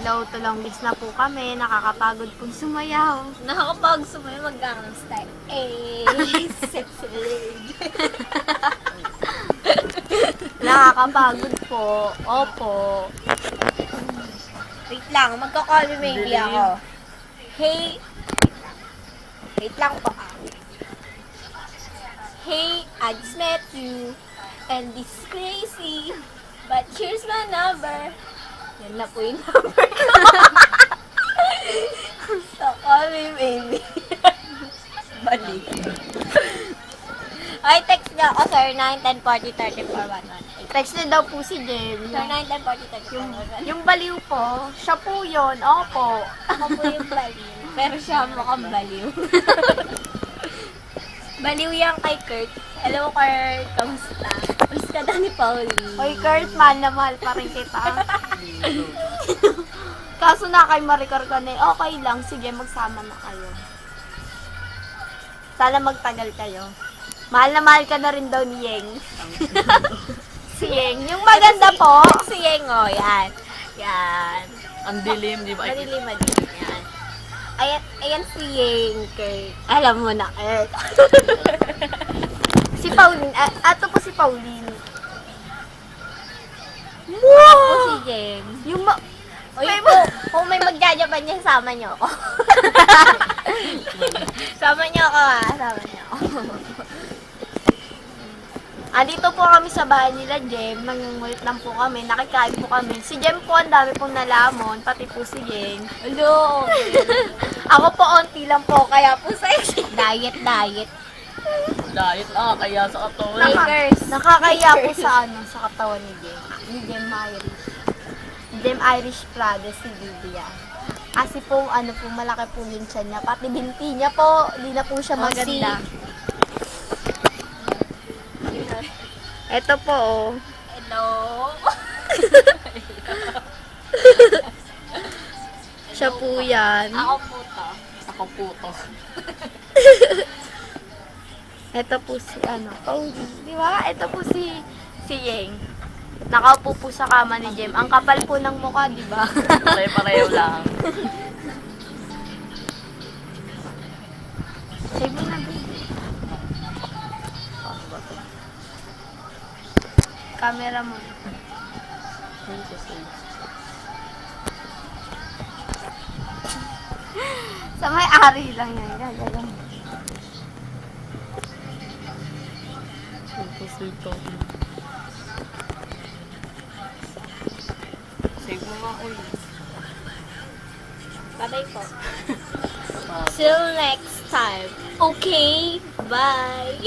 Hello, tulong miss na po kami. Nakakapagod pong sumayaw. Nakakapag sumayo mag-gangnam style. Sexy lady. Nakakapagod po. Opo. Wait lang, magka-call me maybe ako. Hey. Wait lang po. Hey, I just met you. And this is crazy. But here's my number. Yan na po yung number ko. So, call me maybe. Bali. Ay, text niya ako, sir. 9-10-40-34-118. Text na daw po si Jem. Sir, 9-10-40-34-118. Yung baliw po, siya po yun. Opo. Ako po yung baliw. Pero siya mukhang baliw. Baliw yan kay Kurt. Hello, Kurt. Kamusta? Miss ka daw ni Pauline. Hoy, Kurt, mahal na mahal pa rin kita. Kaso na kay Maricar ka na, okay lang. Sige, magsama na kayo. Sana magtagal kayo. Mahal na mahal ka na rin daw ni Yeng. Si Yeng. Yung maganda po. Si Yengo, yan. Yan. Ang dilim, di ba? Madilim. Yan. Ayan si Yeng, Kurt. Alam mo na, Kurt. Si Pauline. Ato po si Pauline. Ako po si Yeng. Yung Uy, kung may magjajaban niya, sama niyo ako. Sama niyo ako, ha? Sama niyo ako. Dito po kami sa bahay nila, Jem. Nangungulit lang po kami. Nakikain po kami. Si Jem po, ang dami pong nalamon. Pati po si Yeng. Hello. Ako po, onti lang po. Kaya po sexy. Diet. Diet kaya sa katawan. Lakers. Nakakaya po sa sa katawan ni Jem. Ni Jem Irish. Jem Irish Prada si Livia. Kasi po, po, malaki po yung tiyan niya. Pati binti niya po, hindi na po siya maganda. Ito po, oh. Hello. Siya po yan. Ako po to. Ako puto. Ito po si, di ba? Ito po si Yeng. Nakaupo po sa kama ni Jem. Ang kapal po ng mukha, di ba? Pare-pareho lang. Save mo na, baby. Camera mo. Sa may ari lang yan. Gagalang. Ito. Save mo nga ulit. Bye-bye po. Till next time. Okay. Bye.